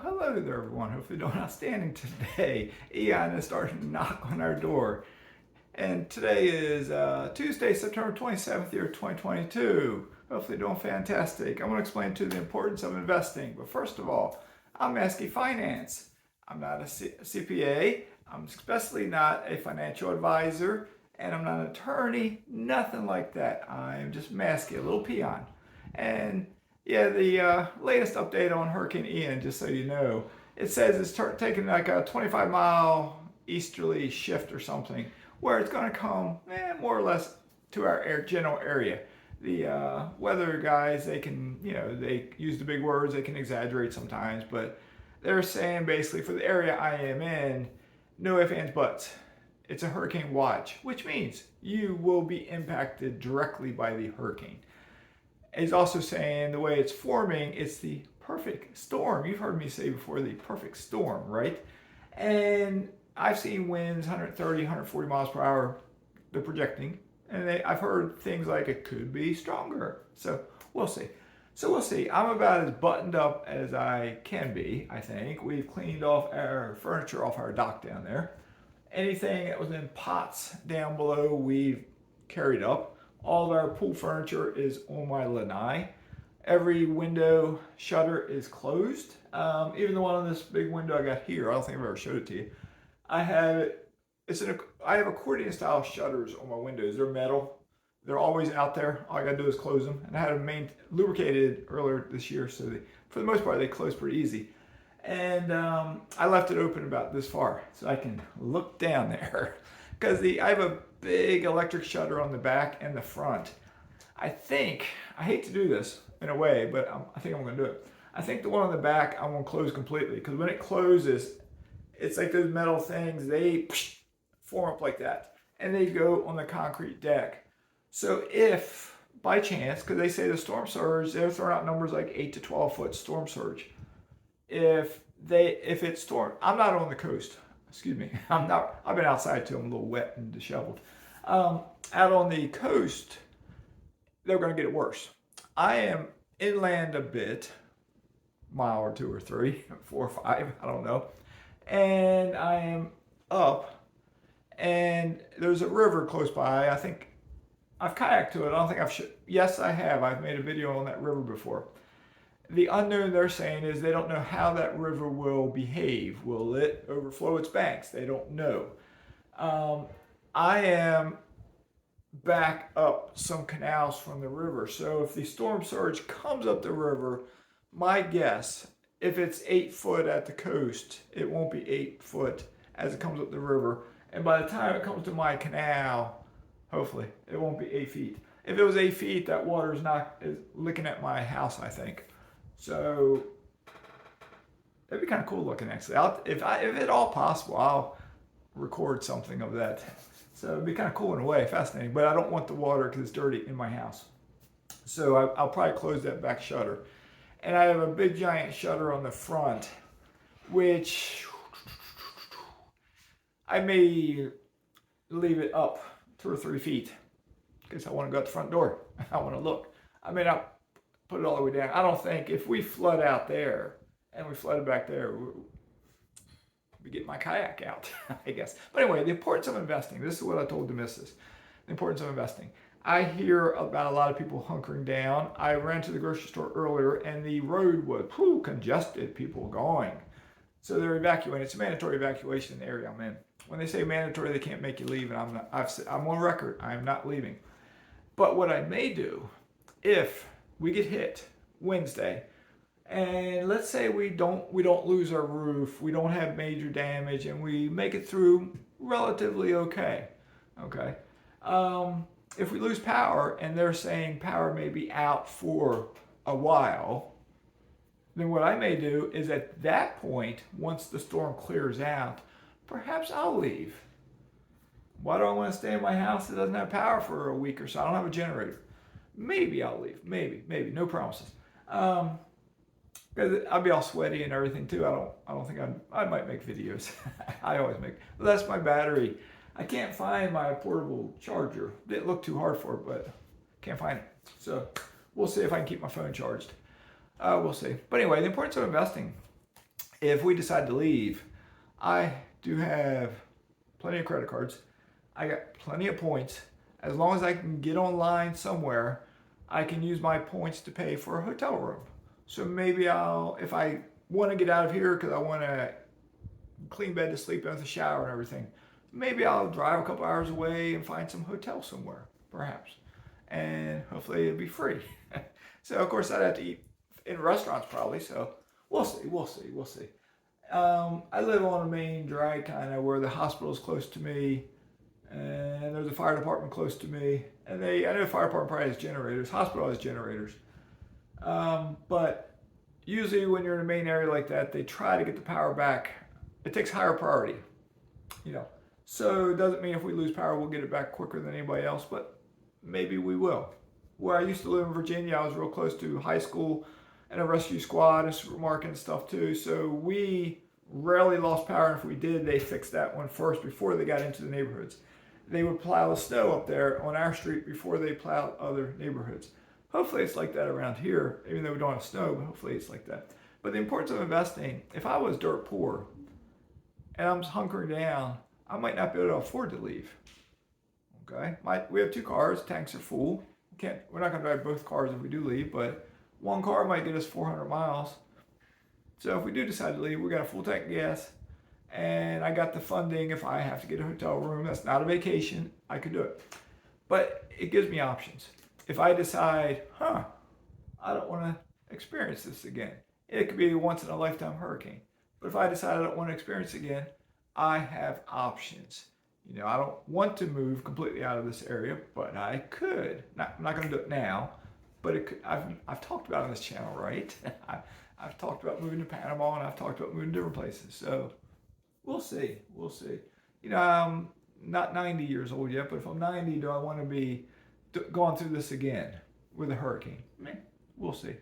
hello there everyone. Hopefully doing outstanding today. Ian is starting to knock on our door. And today is Tuesday, September 27th, year 2022. Hopefully doing fantastic. I want to explain to you the importance of investing. But first of all, I'm Mazske Finance. I'm not a CPA. I'm especially not a financial advisor. And I'm not an attorney. Nothing like that. I'm just Mazske, a little peon. And yeah, the latest update on Hurricane Ian, just so you know, it says it's taking like a 25-mile easterly shift or something, where it's going to come more or less to our general area. The weather guys, they can, they use the big words, they can exaggerate sometimes, but they're saying basically for the area I am in, no ifs, ands, buts. It's a hurricane watch, which means you will be impacted directly by the hurricane. He's also saying the way it's forming, it's the perfect storm. You've heard me say before, the perfect storm, right? And I've seen winds 130, 140 miles per hour, they're projecting. And I've heard things like it could be stronger. So we'll see. I'm about as buttoned up as I can be, I think. We've cleaned off our furniture off our dock down there. Anything that was in pots down below, we've carried up. All of our pool furniture is on my lanai. Every window shutter is closed. Even the one on this big window I got here, I don't think I've ever showed it to you. I have accordion style shutters on my windows. They're metal. They're always out there. All I gotta do is close them. And I had them lubricated earlier this year, so for the most part they close pretty easy. And I left it open about this far so I can look down there because I have a big electric shutter on the back and the front. I hate to do this in a way, but I think I'm gonna do it. I think the one on the back I'm gonna close completely, because when it closes, it's like those metal things, they form up like that and they go on the concrete deck. So if by chance, because they say the storm surge, they're throwing out numbers like 8 to 12 foot storm surge. If it's storm, I'm not on the coast. Excuse me. I've been outside too. I'm a little wet and disheveled. Out on the coast, they're going to get it worse. I am inland a bit, mile or 2 or 3, 4 or 5, I don't know. And I am up, and there's a river close by. I think I've kayaked to it. I don't think yes, I have. I've made a video on that river before. The unknown they're saying is they don't know how that river will behave. Will it overflow its banks? They don't know. I am back up some canals from the river. So if the storm surge comes up the river, my guess, if it's 8 foot at the coast, it won't be 8 foot as it comes up the river. And by the time it comes to my canal, hopefully, it won't be 8 feet. If it was 8 feet, that water is licking at my house, I think. So it'd be kind of cool looking, actually. If at all possible, I'll record something of that. So it'd be kind of cool in a way, fascinating. But I don't want the water because it's dirty in my house. So I'll probably close that back shutter. And I have a big giant shutter on the front, which I may leave it up 2 or 3 feet because I want to go out the front door. I want to look. I may not put it all the way down. I don't think if we flood out there and we flooded back there, we get my kayak out, I guess. But anyway, the importance of investing. This is what I told the missus. The importance of investing. I hear about a lot of people hunkering down. I ran to the grocery store earlier and the road was congested, people going. So they're evacuating. It's a mandatory evacuation in the area I'm in. When they say mandatory, they can't make you leave, and I'm on record. I'm not leaving. But what I may do, if we get hit Wednesday, and let's say we don't lose our roof, we don't have major damage, and we make it through relatively okay. If we lose power, and they're saying power may be out for a while, then what I may do is at that point, once the storm clears out, perhaps I'll leave. Why do I want to stay in my house that doesn't have power for a week or so? I don't have a generator. Maybe I'll leave. Maybe. No promises. Because I'll be all sweaty and everything too. I don't think I might make videos. I always make. But that's my battery. I can't find my portable charger. Didn't look too hard for it, but can't find it. So we'll see if I can keep my phone charged. We'll see. But anyway, the importance of investing. if we decide to leave, I do have plenty of credit cards. I got plenty of points. As long as I can get online somewhere, I can use my points to pay for a hotel room. So maybe if I want to get out of here because I want a clean bed to sleep in with a shower and everything, maybe I'll drive a couple hours away and find some hotel somewhere, perhaps. And hopefully it'll be free. So of course I'd have to eat in restaurants probably. So we'll see. I live on a main drag kind of where the hospital is close to me, and there's a fire department close to me. And I know the fire department probably has generators. Hospital has generators. But usually when you're in a main area like that, they try to get the power back. It takes higher priority, you know. So it doesn't mean if we lose power, we'll get it back quicker than anybody else, but maybe we will. Where I used to live in Virginia, I was real close to high school and a rescue squad and supermarket and stuff too. So we rarely lost power. And if we did, they fixed that one first before they got into the neighborhoods. They would plow the snow up there on our street before they plowed other neighborhoods. Hopefully it's like that around here, even though we don't have snow, but hopefully it's like that. But the importance of investing, if I was dirt poor and I'm hunkering down, I might not be able to afford to leave. Okay, we have 2 cars, tanks are full. We're not going to drive both cars if we do leave, but one car might get us 400 miles. So if we do decide to leave, we got a full tank of gas, and I got the funding. If I have to get a hotel room, that's not a vacation, I could do it. But it gives me options. If I decide, I don't want to experience this again, it could be a once in a lifetime hurricane. But if I decide I don't want to experience it again, I have options. You know, I don't want to move completely out of this area, but I could. I'm not going to do it now, but it could, I've talked about it on this channel, right? I've talked about moving to Panama, and I've talked about moving to different places. So we'll see. You know, I'm not 90 years old yet, but if I'm 90, do I want to be going through this again with a hurricane? We'll see.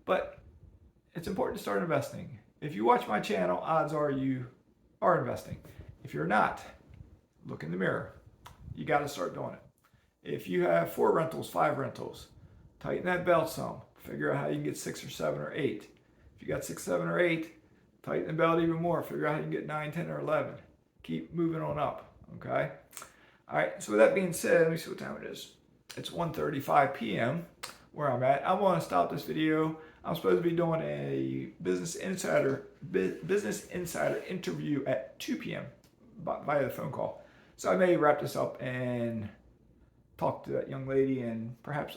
But it's important to start investing. If you watch my channel, odds are you are investing. If you're not, look in the mirror. You got to start doing it. If you have 4 rentals, 5 rentals, tighten that belt some. Figure out how you can get 6 or 7 or 8. If you got 6, 7, or 8, tighten the belt even more. Figure out how you can get 9, 10, or 11. Keep moving on up, okay? All right, so with that being said, let me see what time it is. It's 1:35 p.m. where I'm at. I'm going to stop this video. I'm supposed to be doing a Business Insider interview at 2 p.m. via the phone call. So I may wrap this up and talk to that young lady, and perhaps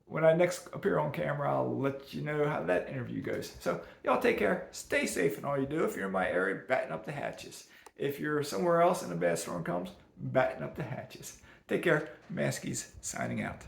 when I next appear on camera, I'll let you know how that interview goes. So y'all take care. Stay safe in all you do. If you're in my area, batten up the hatches. If you're somewhere else and a bad storm comes, batten up the hatches. Take care. Mazke's signing out.